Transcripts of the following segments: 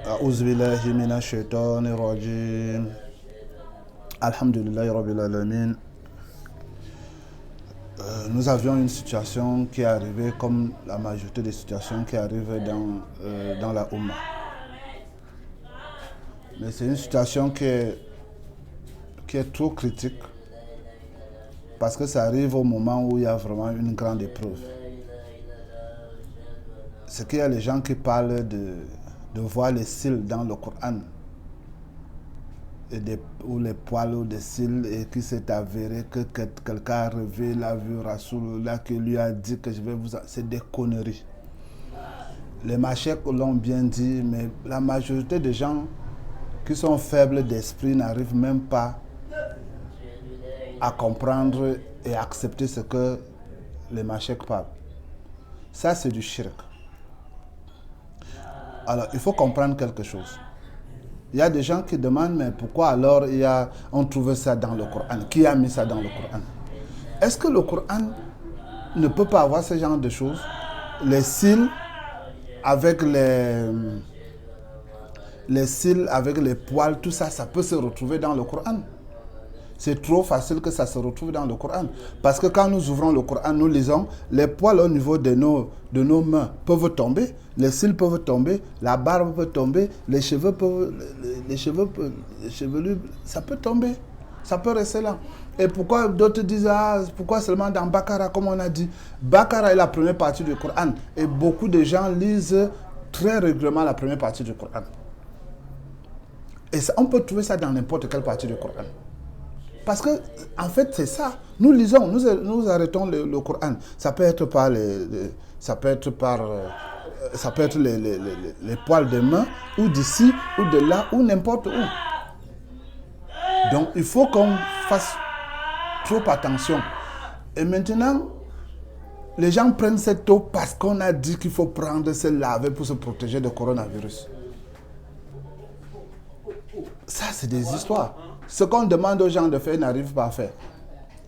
أعوذ بالله من الشيطان الرجيم الحمد لله رب العالمين. Nous avions une situation qui est arrivée comme la majorité des situations qui arrivent dans la Oumma. Mais c'est une situation qui est trop critique parce que ça arrive au moment où il y a vraiment une grande épreuve. C'est qu'il y a les gens qui parlent de voir les cils dans le Coran ou les poils ou des cils et qui s'est avéré que quelqu'un a rêvé, l'a vu Rasulullah qui lui a dit que je vais vous... C'est des conneries. Les machèques l'ont bien dit, mais la majorité des gens qui sont faibles d'esprit n'arrivent même pas à comprendre et accepter ce que les machèques parlent. Ça, c'est du shirk. Alors, il faut comprendre quelque chose. Il y a des gens qui demandent, mais pourquoi alors on trouve ça dans le Coran? Qui a mis ça dans le Coran? Est-ce que le Coran ne peut pas avoir ce genre de choses? Les cils avec les cils avec les poils, tout ça, ça peut se retrouver dans le Coran. C'est trop facile que ça se retrouve dans le Coran. Parce que quand nous ouvrons le Coran, nous lisons, les poils au niveau de nos mains peuvent tomber, les cils peuvent tomber, la barbe peut tomber, les chevelus, ça peut tomber. Ça peut rester là. Et pourquoi d'autres disent, pourquoi seulement dans Bakara, comme on a dit? Bakara est la première partie du Coran. Et beaucoup de gens lisent très régulièrement la première partie du Coran. Et ça, on peut trouver ça dans n'importe quelle partie du Coran. Parce que, en fait, c'est ça. Nous lisons, nous arrêtons le Coran. Ça peut être par les poils des mains, ou d'ici, ou de là, ou n'importe où. Donc, il faut qu'on fasse trop attention. Et maintenant, les gens prennent cette eau parce qu'on a dit qu'il faut prendre, se laver pour se protéger du coronavirus. Ça, c'est des histoires. Ce qu'on demande aux gens de faire, ils n'arrivent pas à faire.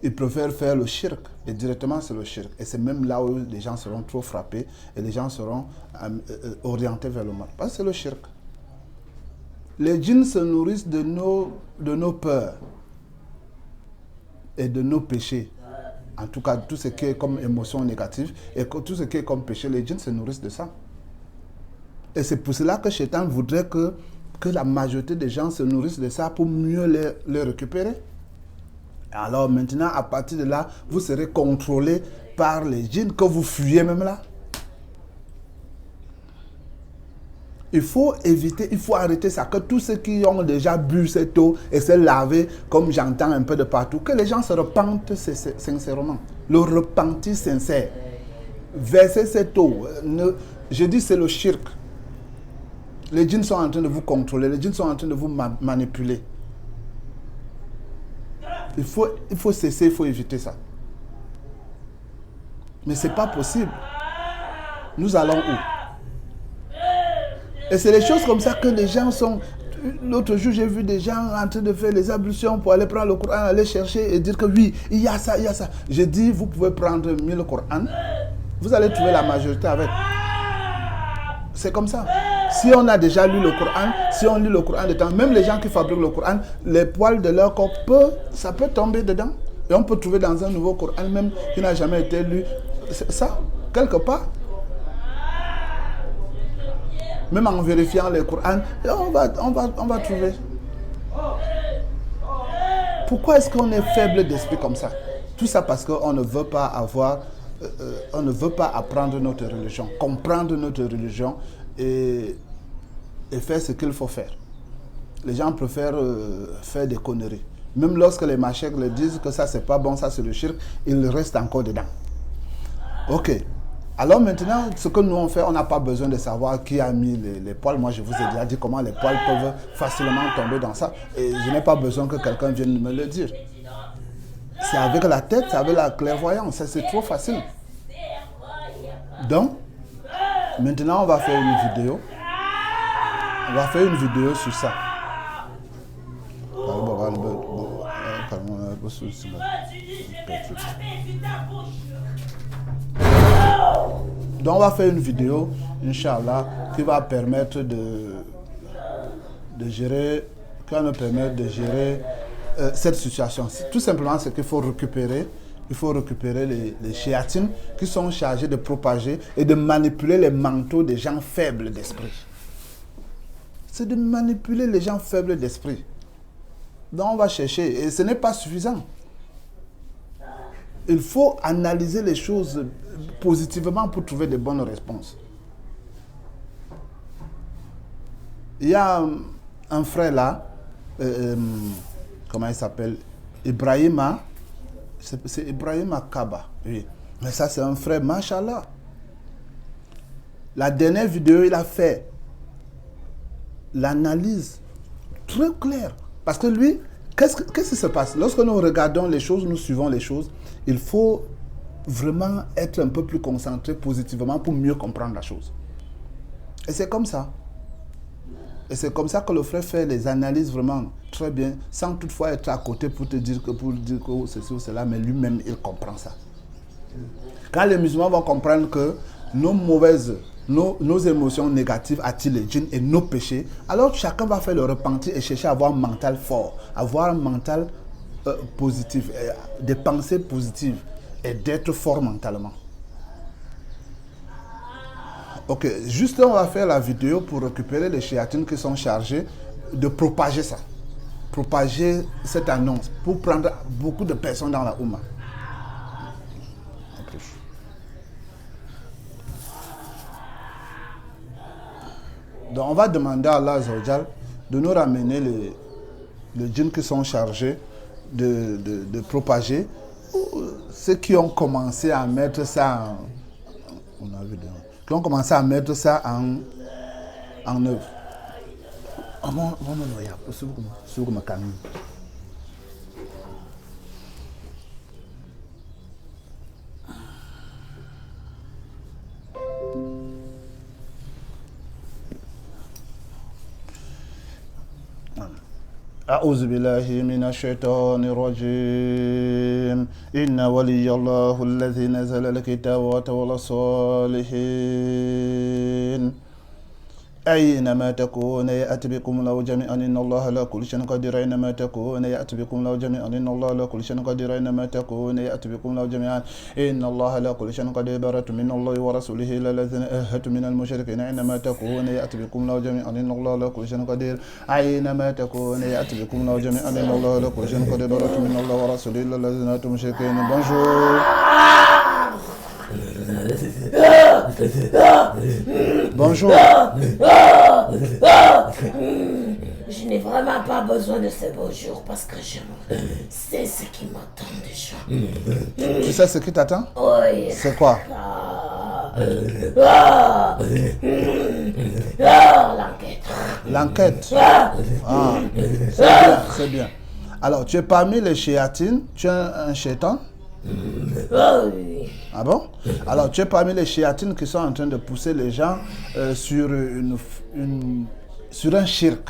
Ils préfèrent faire le shirk. Et directement, c'est le shirk. Et c'est même là où les gens seront trop frappés et les gens seront orientés vers le mal. Parce que c'est le shirk. Les djinns se nourrissent de nos peurs et de nos péchés. En tout cas, tout ce qui est comme émotion négative et tout ce qui est comme péché, les djinns se nourrissent de ça. Et c'est pour cela que Shaitan voudrait que la majorité des gens se nourrissent de ça pour mieux les récupérer. Alors maintenant, à partir de là, vous serez contrôlé par les djinns que vous fuyez même là. Il faut éviter, il faut arrêter ça, que tous ceux qui ont déjà bu cette eau et se laver, comme j'entends un peu de partout, que les gens se repentent sincèrement. Le repentir sincère. Verser cette eau. Je dis c'est le shirk. Les djinns sont en train de vous contrôler, les djinns sont en train de vous manipuler. Il faut cesser, il faut éviter ça. Mais ce n'est pas possible. Nous allons où? Et c'est les choses comme ça que les gens sont... L'autre jour, j'ai vu des gens en train de faire les ablutions pour aller prendre le Coran, aller chercher et dire que oui, il y a ça, il y a ça. J'ai dit, vous pouvez prendre 1000 Coran, vous allez trouver la majorité avec. C'est comme ça. Si on a déjà lu le Coran, si on lit le Coran de temps, même les gens qui fabriquent le Coran, les poils de leur corps, ça peut tomber dedans. Et on peut trouver dans un nouveau Coran même qui n'a jamais été lu. Ça, quelque part. Même en vérifiant les Corans, on va trouver. Pourquoi est-ce qu'on est faible d'esprit comme ça? Tout ça parce qu'on ne veut pas on ne veut pas apprendre notre religion, comprendre notre religion et faire ce qu'il faut faire. Les gens préfèrent faire des conneries. Même lorsque les machèques le disent que ça c'est pas bon, ça c'est le shirk, ils restent encore dedans. Ok. Alors maintenant, ce que nous on fait, on n'a pas besoin de savoir qui a mis les poils. Moi je vous ai déjà dit comment les poils peuvent facilement tomber dans ça. Et je n'ai pas besoin que quelqu'un vienne me le dire. C'est avec la tête, c'est avec la clairvoyance, c'est trop facile. Donc, maintenant on va faire une vidéo. On va faire une vidéo sur ça. Donc on va faire une vidéo, Inch'Allah, qui va permettre qui va nous permettre de gérer cette situation. Tout simplement, c'est qu'il faut récupérer. Il faut récupérer les shéatines qui sont chargés de propager et de manipuler les manteaux des gens faibles d'esprit. C'est de manipuler les gens faibles d'esprit. Donc on va chercher et ce n'est pas suffisant. Il faut analyser les choses positivement pour trouver de bonnes réponses. Il y a un frère là, comment il s'appelle? Ibrahima. C'est Ibrahima Kaba. Oui. Mais ça, c'est un frère, machallah. La dernière vidéo, il a fait l'analyse très claire. Parce que lui, qu'est-ce qui se passe? Lorsque nous regardons les choses, nous suivons les choses, il faut vraiment être un peu plus concentré positivement pour mieux comprendre la chose. Et c'est comme ça. Et c'est comme ça que le frère fait les analyses vraiment très bien, sans toutefois être à côté pour dire que ceci ou cela, mais lui-même, il comprend ça. Quand les musulmans vont comprendre que nos émotions négatives attirent les djinns et nos péchés, alors chacun va faire le repentir et chercher à avoir un mental fort, avoir un mental positif, des pensées positives et d'être fort mentalement. Ok, juste on va faire la vidéo pour récupérer les shéatines qui sont chargés de propager ça. Propager cette annonce pour prendre beaucoup de personnes dans la Oumma. Donc on va demander à Allah Azzawajal de nous ramener les djinns qui sont chargés de propager. Ceux qui ont commencé à mettre ça qui ont commencé à mettre ça en œuvre. أعوذ بالله من الشيطان الرجيم إن ولي الله الذي نزل الكتاب وتولى الصالحين أينما تكون يأتي بكم الله جميعا إن الله لا كل شيء قدير أينما تكون يأتي بكم الله جميعا إن الله لا كل شيء قدير أينما تكون يأتي بكم الله جميعا إن الله لا كل شيء قدير برة من الله ورسوله إلى الذين أهدوا من المشركين أينما تكون يأتي بكم الله جميعا إن الله لا كل شيء قدير أينما تكون يأتي بكم الله جميعا إن الله لا كل شيء قدير برة من الله ورسوله إلى الذين أهدوا من المشركين. Bonjour. Bonjour. Je n'ai vraiment pas besoin de ces bonjours parce que je sais ce qui m'attend déjà. Tu sais ce qui t'attend? Oui. C'est quoi? L'enquête. L'enquête. Ah, c'est bien, c'est bien. Alors, tu es parmi les shéatines, tu es un shaitan? Oui. Ah bon? Alors, tu es parmi les shéatines qui sont en train de pousser les gens sur un shirk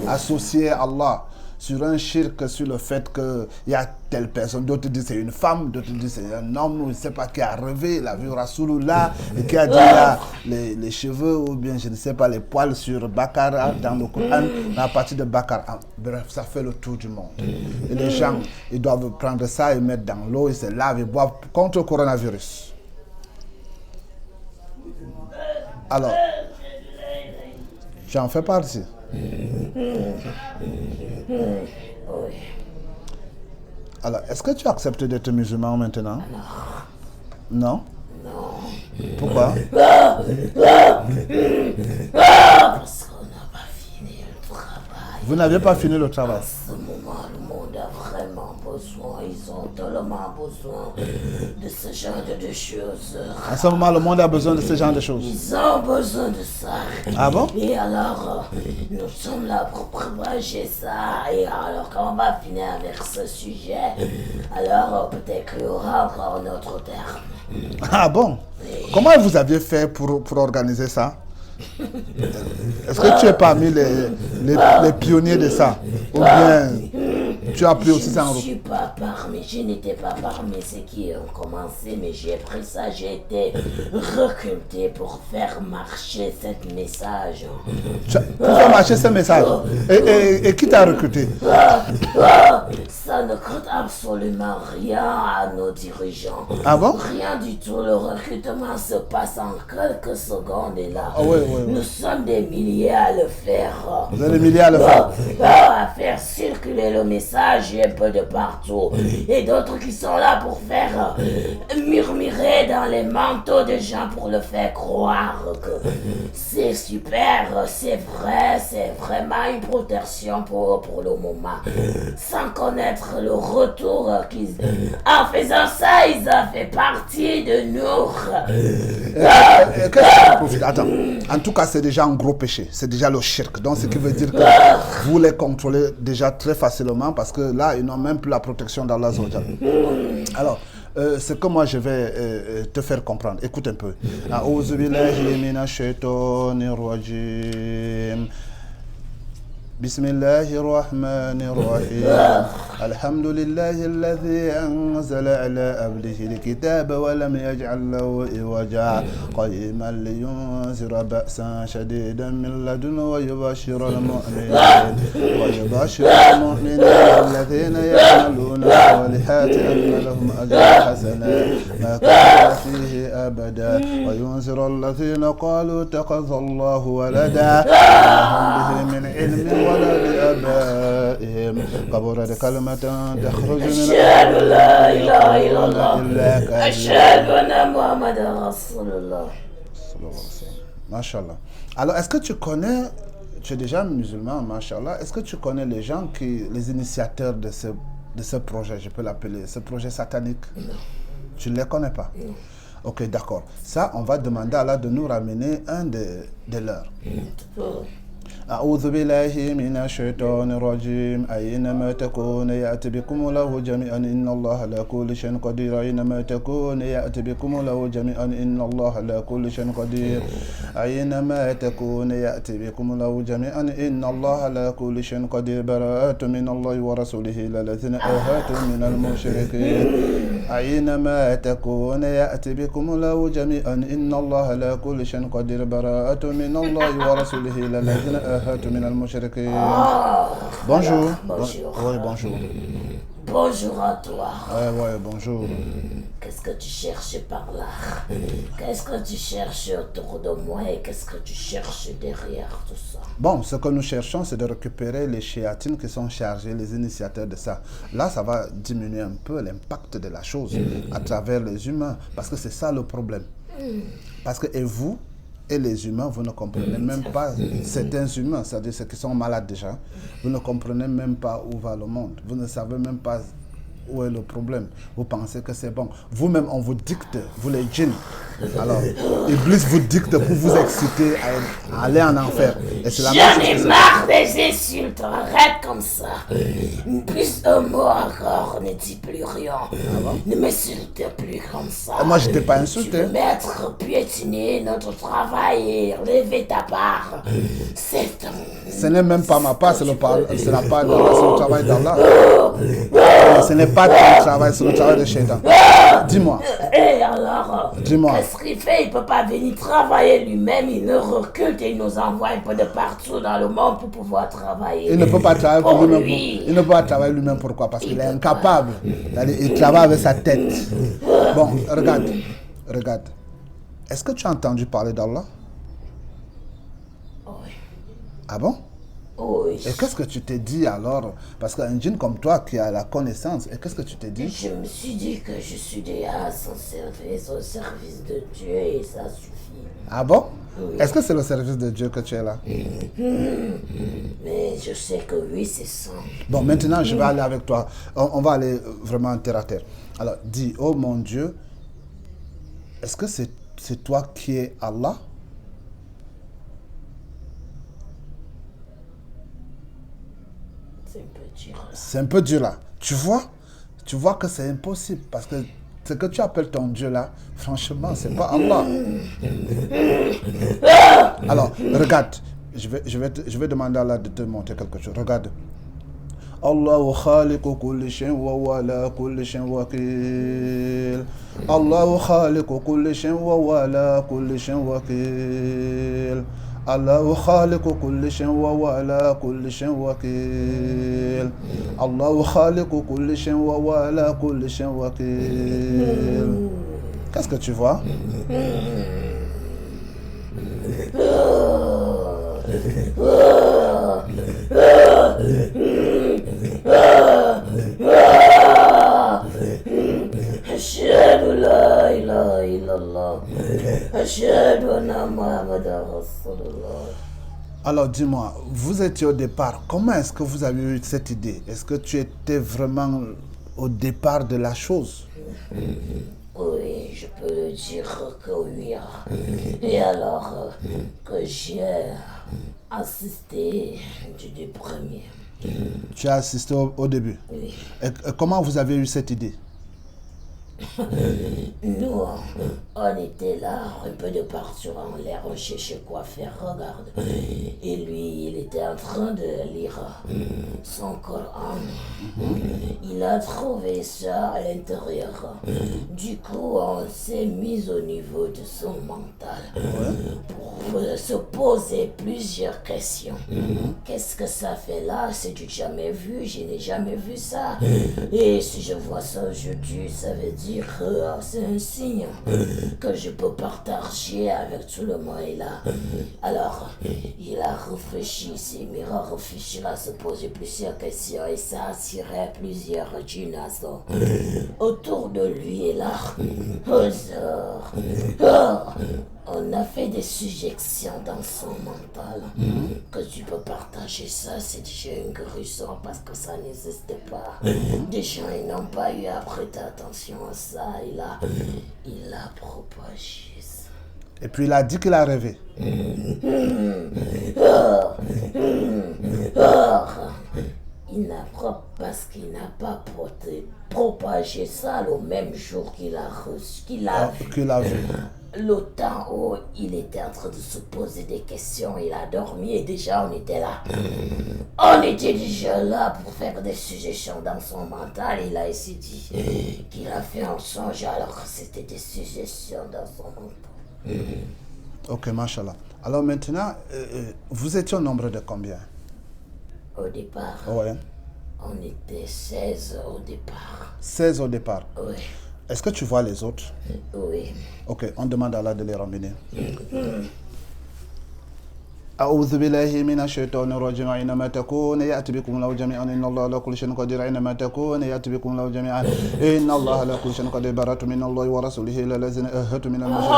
associé à Allah, sur un shirk sur le fait qu'il y a telle personne, d'autres disent c'est une femme, d'autres disent c'est un homme, je ne sais pas qui a rêvé, il a vu Rasulullah et qui a dit là, les cheveux ou bien je ne sais pas les poils sur Bakara dans le Coran, à partir de Bakara. Bref, ça fait le tour du monde. Et les gens, ils doivent prendre ça et mettre dans l'eau, ils se lavent et boivent contre le coronavirus. Alors, tu en fais partie. Alors, est-ce que tu acceptes d'être musulman maintenant? Non. Non. Pourquoi? Parce qu'on n'a pas fini le travail. Vous n'avez pas fini le travail? En ce moment, le monde a vraiment besoin, ils ont tellement besoin de ce genre de choses. En ce moment, le monde a besoin de ce genre de choses. Ils ont besoin de ça. Ah bon? Et alors, nous sommes là pour propager ça. Et alors, quand on va finir avec ce sujet, alors peut-être qu'il y aura encore un autre terme. Ah bon? Comment vous aviez fait pour organiser ça? Est-ce que tu es parmi les pionniers de ça? Ou bien tu as pris aussi ça en Je n'étais pas parmi ceux qui ont commencé, mais j'ai pris ça, j'ai été recruté pour faire marcher ce message. Pour faire marcher ce message. Et qui t'a recruté? Ça ne coûte absolument rien à nos dirigeants. Ah bon? Rien du tout. Le recrutement se passe en quelques secondes et là. Ah ouais. Nous sommes des milliers à le faire. Vous êtes des milliers à le faire? À faire circuler le message un peu de partout. Et d'autres qui sont là pour faire murmurer dans les manteaux des gens pour le faire croire que c'est super, c'est vrai, c'est vraiment une protection pour le moment. Sans connaître le retour qu'ils... En faisant ça, ils ont fait partie de nous. Attends. En tout cas, c'est déjà un gros péché. C'est déjà le shirk. Donc, ce qui veut dire que vous les contrôlez déjà très facilement parce que là, ils n'ont même plus la protection d'Allah. Alors, ce que moi je vais te faire comprendre. Écoute un peu. A'udhu billahi minash shaitonir rajim. بسم الله الرحمن الرحيم الحمد لله الذي أنزل على عبده الكتاب ولم يجعل له عوجا قيما لينذر بأسا شديدا من لدنه ويبشر المؤمنين الذين يعملون الصالحات أن لهم أجرا حسنا ما كان فيه أبدا وينذر الذين قالوا اتخذ الله ولدا ما لهم به من علم ولا لآبائهم كبرت كلمة تخرج من أشهد أن لا إله إلا الله أشهد أن محمدا رسول الله. Mashallah. Alors, est-ce que tu connais, tu es déjà musulman, Mashallah, est-ce que tu connais les gens les initiateurs de ce projet, je peux l'appeler, ce projet satanique? Non. Tu ne les connais pas? Non. Ok, d'accord. Ça, on va demander à Allah de nous ramener un de leurs. أعوذ بالله من الشيطان الرجيم أينما تكون يأتي بكم له جميعا إن الله على كل شيء قدير أينما تكون يأتي بكم له جميعا إن الله على كل شيء قدير أينما تكون يأتي بكم له جميعا إن الله على كل شيء قدير براءة من الله ورسوله إلى الذين آهاتم من المشركين أينما تكون يأتي بكم له جميعا إن الله على كل شيء قدير براءة من الله ورسوله إلى الذين آهاتم من المشركين. Bonjour. Bonjour. Oui, bonjour. Bonjour à toi. Ouais, bonjour. Qu'est-ce que tu cherches par là? Qu'est-ce que tu cherches autour de moi et qu'est-ce que tu cherches derrière tout ça? Bon, ce que nous cherchons, c'est de récupérer les shéatines qui sont chargés, les initiateurs de ça. Là, ça va diminuer un peu l'impact de la chose à travers les humains, parce que c'est ça le problème. Parce que, et vous, et les humains, vous ne comprenez même pas, certains humains, c'est-à-dire ceux qui sont malades déjà, vous ne comprenez même pas où va le monde. Vous ne savez même pas où est le problème. Vous pensez que c'est bon. Vous-même, on vous dicte, vous les djinns. Alors, Iblis vous dicte pour vous exciter à aller en enfer. Et c'est la même chose. J'en ai marre des insultes, arrête comme ça. Plus un mot encore, ne dis plus rien. Ne m'insulte plus comme ça. Moi, je t'ai pas insulté. Tu veux mettre, piétiner notre travail et relever ta part. C'est ton... Ce n'est même pas ma part, c'est la part d'Allah, c'est le travail d'Allah. Ce n'est pas ton travail, c'est le travail de Shaitan. Dis-moi. Et alors, dis-moi. Qu'est-ce qu'il fait? Il ne peut pas venir travailler lui-même, il nous recrute et il nous envoie un peu de partout dans le monde pour pouvoir travailler. Il ne peut pas travailler pour lui-même. Lui. Il ne peut pas travailler lui-même, pourquoi? Parce qu'il est incapable. Il travaille avec sa tête. Bon, regarde. Est-ce que tu as entendu parler d'Allah? Oui. Ah bon? Oui. Et qu'est-ce que tu t'es dit alors? Parce qu'un djinn comme toi qui a la connaissance, et qu'est-ce que tu t'es dit? Je me suis dit que je suis déjà au service de Dieu et ça suffit. Ah bon? Oui. Est-ce que c'est le service de Dieu que tu es là? Mais je sais que oui, c'est ça. Bon, maintenant, je vais aller avec toi. On va aller vraiment terre à terre. Alors, dis, oh mon Dieu, est-ce que c'est toi qui es Allah? C'est un peu dur là. C'est un peu dur là. Tu vois que c'est impossible parce que ce que tu appelles ton Dieu là, franchement, c'est pas Allah. Alors, regarde, je vais demander à Allah de te montrer quelque chose. Regarde. الله خالق كل شيء وهو على كل شيء وكيل الله خالق كل شيء وهو على كل شيء وكيل الله خالق كل شيء وهو على كل شيء وكيل الله خالق كل شيء وهو على كل شيء وكيل. Qu'est-ce que tu vois? أشهد لا إله إلا الله أشهد أن محمدا رسول الله. Alors dis-moi, vous étiez au départ, comment est-ce que vous avez eu cette idée? Est-ce que tu étais vraiment au départ de la chose? Oui, je peux le dire que oui. Et alors que j'ai assisté du premier. Tu as assisté au début? Oui. Et comment vous avez eu cette idée? Nous, on était là, un peu de partout en l'air, on cherchait quoi faire, regarde. Et lui, il était en train de lire son Coran. Il a trouvé ça à l'intérieur. Du coup, on s'est mis au niveau de son mental pour se poser plusieurs questions. Qu'est-ce que ça fait là? C'est-tu jamais vu? Je n'ai jamais vu ça. Et si je vois ça aujourd'hui, ça veut dire que c'est un signe que je peux partager avec tout le monde là. Alors, il a réfléchi, il s'est mis à réfléchir, à se poser plusieurs questions et ça attirait plusieurs djinns autour de lui et là. On a fait des suggestions dans son mental que tu peux partager ça, c'est déjà une guérison parce que ça n'existe pas. Des gens ils n'ont pas eu à prêter attention à ça, il a propagé ça. Et puis il a dit qu'il a rêvé. Il n'a pas, parce qu'il n'a pas propagé ça le même jour qu'il a reçu, qu'il a vu. Le temps où il était en train de se poser des questions, il a dormi et déjà on était là. On était déjà là pour faire des suggestions dans son mental. Il a aussi dit qu'il a fait un songe alors que c'était des suggestions dans son mental. Ok, machallah. Alors maintenant, vous étiez au nombre de combien? Au départ, Ouais. on était 16 au départ. 16 au départ. Oui. Est-ce que tu vois les autres? Oui. Ok, on demande à Allah de les ramener. أعوذ بالله من الشيطان الرجيم أينما تكون يأتي بكم الله جميعا إن الله على كل شيء قدير أينما تكون يأتي بكم الله جميعا إن الله على كل شيء قدير براءة من الله ورسوله إلى الذين أهدوا من المشركين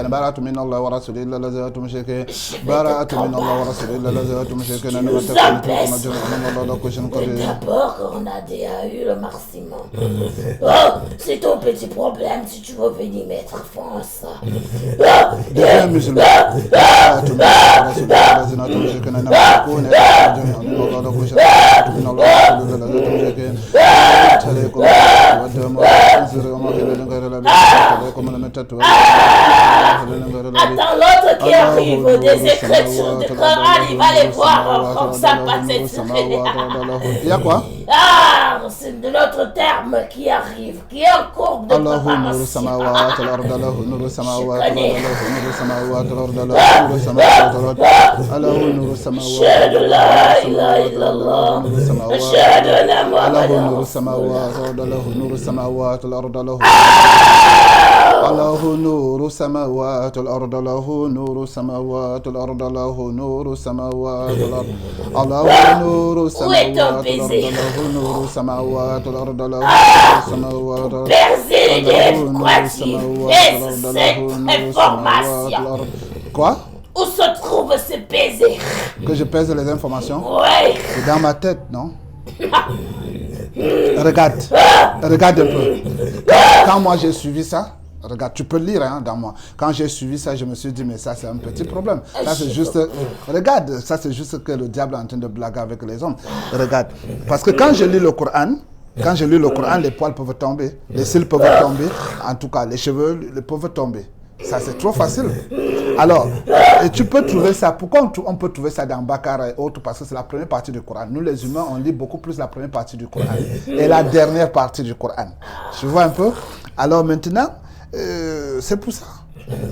براءة من الله ورسوله إلى الذين أهدوا مشركين براءة من الله ورسوله إلى الذين أهدوا مشركين أينما تكون يأتي بكم الله جميعا إن الله على كل شيء قدير. D'abord, on a déjà eu le maximum. Oh, c'est ton petit problème si tu veux venir mettre fin à ça. Deviens musulman. Attends, l'autre qui arrive des écritures de Coran, il va les voir comme ça passer. Il y a quoi? Ah, c'est de notre terme qui arrive, qui est en cours de préparation. أشهد لا إله إلا الله أشهد أن محمدا نور السماوات والأرض له نور السماوات والأرض له نور السماوات والأرض له نور السماوات والأرض له نور السماوات والأرض الله نور السماوات والأرض له نور السماوات والأرض له نور السماوات والأرض. Quoi? Où se trouvent ces baisers? Que je pèse les informations? Ouais. C'est dans ma tête, non? Regarde un peu. Quand moi j'ai suivi ça, regarde, tu peux lire dans moi. Quand j'ai suivi ça, je me suis dit, mais ça c'est un petit problème. Ça c'est juste, regarde, ça c'est juste que le diable est en train de blaguer avec les hommes. Regarde, parce que quand je lis le Coran, les poils peuvent tomber, les cils peuvent tomber, en tout cas les cheveux peuvent tomber. Ça, c'est trop facile. Alors, et tu peux trouver ça. Pourquoi on peut trouver ça dans Bakara et autres? Parce que c'est la première partie du Coran. Nous, les humains, on lit beaucoup plus la première partie du Coran et la dernière partie du Coran. Tu vois un peu? Alors maintenant, c'est pour ça.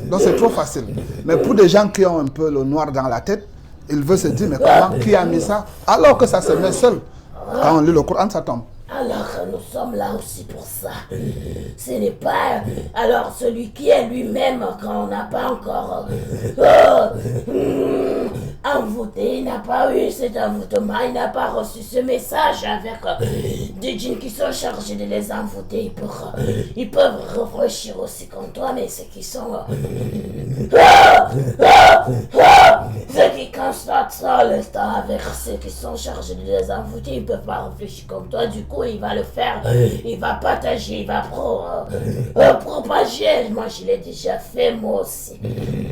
Donc, c'est trop facile. Mais pour des gens qui ont un peu le noir dans la tête, ils veulent se dire, mais comment, qui a mis ça? Alors que ça se met seul. Quand on lit le Coran, ça tombe. Alors, nous sommes là aussi pour ça. Ce n'est pas... Alors, celui qui est lui-même, quand on n'a pas encore envoûté, il n'a pas eu cet envoûtement, il n'a pas reçu ce message avec des djinns qui sont chargés de les envoûter. Ils peuvent réfléchir aussi comme toi, mais ceux qui sont... ceux qui constatent ça, l'instant avec ceux qui sont chargés de les envoûter, ils ne peuvent pas réfléchir comme toi. Du coup, il va le faire, il va partager, il va propager. Moi, je l'ai déjà fait, moi aussi.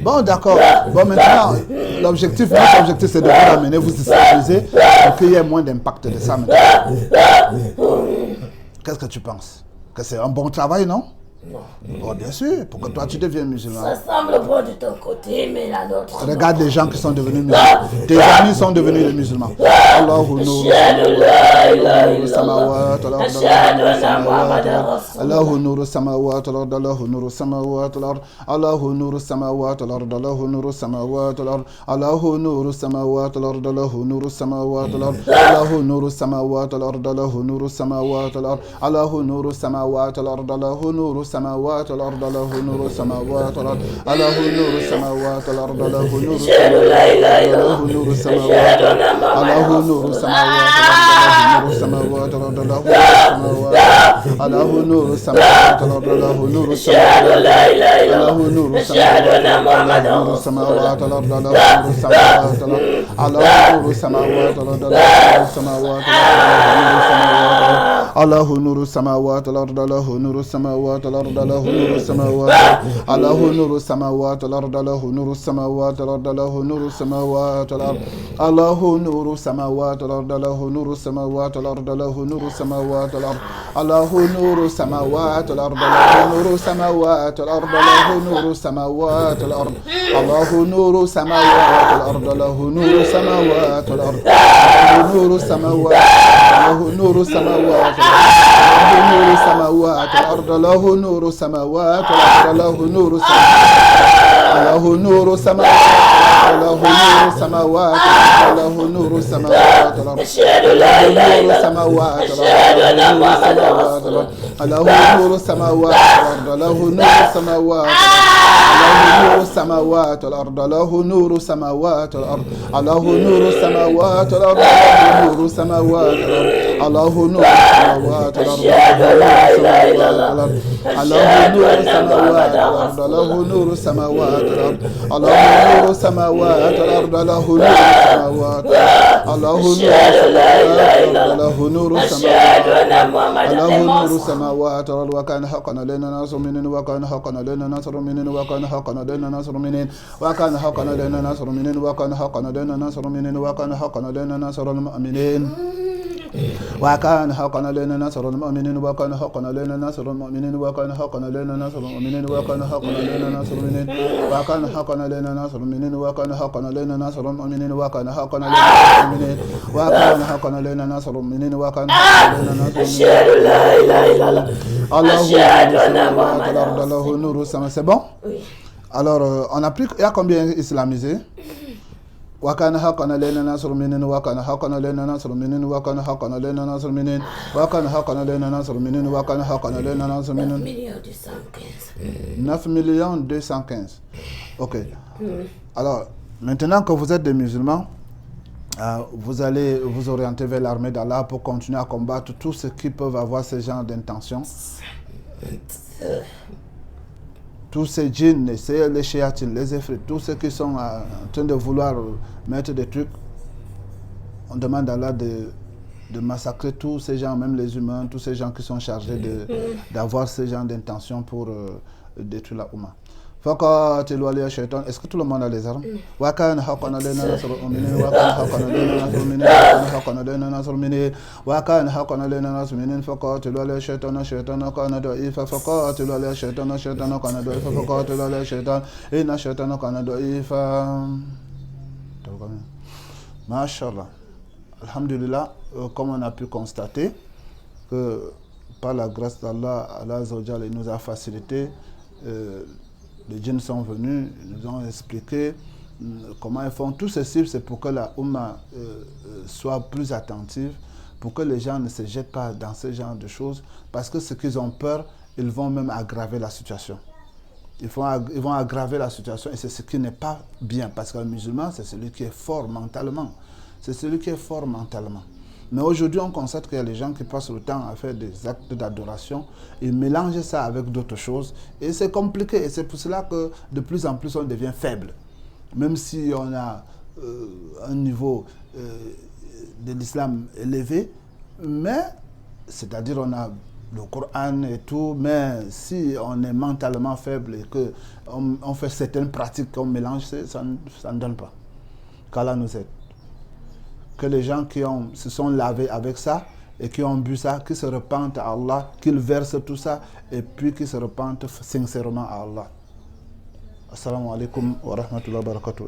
Bon, d'accord. Bon, maintenant, notre objectif, c'est de vous amener, vous stabiliser pour qu'il y ait moins d'impact de ça maintenant. Qu'est-ce que tu penses? Que c'est un bon travail, non? Non. Oh, bien sûr, pour que toi tu deviennes musulman. Ça semble bon de ton côté, mais la nôtre... Regarde les gens qui sont devenus musulmans. Tes amis sont devenus des musulmans. Allahu nuru samawat Allahu nuru samawat Allahu nuru samawat Allahu nuru samawat Allahu nuru samawat Allahu nuru samawat Allahu nuru samawat Allahu nuru samawat Allahu nuru samawat Allahu nuru samawat Allahu nuru السماوات والأرض له نور السماوات والأرض له نور السماوات والأرض له نور السماوات له نور السماوات والأرض له نور السماوات والأرض له نور السماوات له نور السماوات والأرض له نور السماوات له نور السماوات والأرض له نور السماوات والأرض له نور السماوات الأرض له نور السماوات له نور السماوات الأرض له نور السماوات الأرض له نور السماوات الأرض له نور السماوات الأرض له نور السماوات الأرض له نور السماوات الأرض له نور السماوات الأرض له نور السماوات الأرض له نور السماوات الأرض له نور السماوات الأرض له نور السماوات الأرض له نور السماوات له نور السماوات نور السماوات الأرض له نور السماوات الأرض له نور له نور السماوات له نور السماوات له نور السماوات الأرض أشهد لا إله إلا الله أشهد أن محمدا رسول الله له نور السماوات الأرض له نور السماوات نور السماوات الأرض له نور السماوات الأرض له نور السماوات الأرض نور السماوات الأرض له نور السماوات الأرض أشهد لا إله إلا الله له نور السماوات الأرض له نور السماوات الأرض له نور السماوات الأرض له نور السماوات له نور أشهد أن محمدا له رسول نور الله السماوات الأرض وكان حقا علينا نصر المؤمنين وكان حقا علينا نصر المؤمنين وكان حقا علينا نصر المؤمنين وكان حقا علينا نصر المؤمنين وكان حقا علينا نصر المؤمنين وكان حقا علينا نصر المؤمنين وكان حقا علينا نصر المؤمنين وكان حقا علينا نصر المؤمنين وكان حقا علينا نصر المؤمنين وكان حقا علينا نصر المؤمنين وكان حقا علينا نصر المؤمنين وكان حقا علينا نصر المؤمنين وكان حقا علينا نصر المؤمنين وكان حقا علينا نصر المؤمنين وكان حقا علينا نصر أشهد لا إله إلا الله أشهد أن محمدا رسول الله نور السماء. C'est bon? Oui. Alors, on a pris, il y a combien islamisés? وكان حقا علينا نصر المؤمنين وكان حقا علينا نصر المؤمنين وكان حقا علينا نصر المؤمنين وكان حقا علينا نصر المؤمنين وكان حقا علينا نصر المؤمنين 9 215. Ok. Alors, maintenant que vous êtes des musulmans, vous allez vous orienter vers l'armée d'Allah pour continuer à combattre tous ceux qui peuvent avoir ce genre d'intention. Tous ces djinns, les chéatines, les effrits, tous ceux qui sont en train de vouloir mettre des trucs, on demande à Allah de massacrer tous ces gens, même les humains, tous ces gens qui sont chargés d'avoir ce genre d'intention pour détruire la Oumma. فقاتلوا علي الشيطان. Est-ce que tout le monde a les armes? وكان حقا علينا نصر المؤمنين وكان حقا علينا نصر المؤمنين وكان حقا علينا نصر المؤمنين وكان حقا علينا نصر المؤمنين فقاتلوا علي الشيطان كان ضعيفا فقاتلوا علي الشيطان كان ضعيفا فقاتلوا علي الشيطان إن الشيطان كان ضعيفا. Masha'Allah. Alhamdulillah, comme on a pu constater que par la grâce d'Allah, Allah Azza wa Jalla, il nous a facilité. Les djinns sont venus, ils nous ont expliqué comment ils font. Tout ceci, c'est pour que la Oumma soit plus attentive, pour que les gens ne se jettent pas dans ce genre de choses, parce que ce qu'ils ont peur, ils vont même aggraver la situation. Ils vont aggraver la situation et c'est ce qui n'est pas bien, parce qu'un musulman, c'est celui qui est fort mentalement. C'est celui qui est fort mentalement. Mais aujourd'hui, on constate qu'il y a des gens qui passent le temps à faire des actes d'adoration. Ils mélangent ça avec d'autres choses. Et c'est compliqué. Et c'est pour cela que de plus en plus, on devient faible. Même si on a un niveau de l'islam élevé, mais, c'est-à-dire on a le Coran et tout, mais si on est mentalement faible et qu'on fait certaines pratiques qu'on mélange, ça ne donne pas. Qu'Allah nous aide. Que les gens qui se sont lavés avec ça et qui ont bu ça, qui se repentent à Allah, qu'ils versent tout ça et puis qu'ils se repentent sincèrement à Allah. Assalamu alaikum wa rahmatullahi wa barakatuh.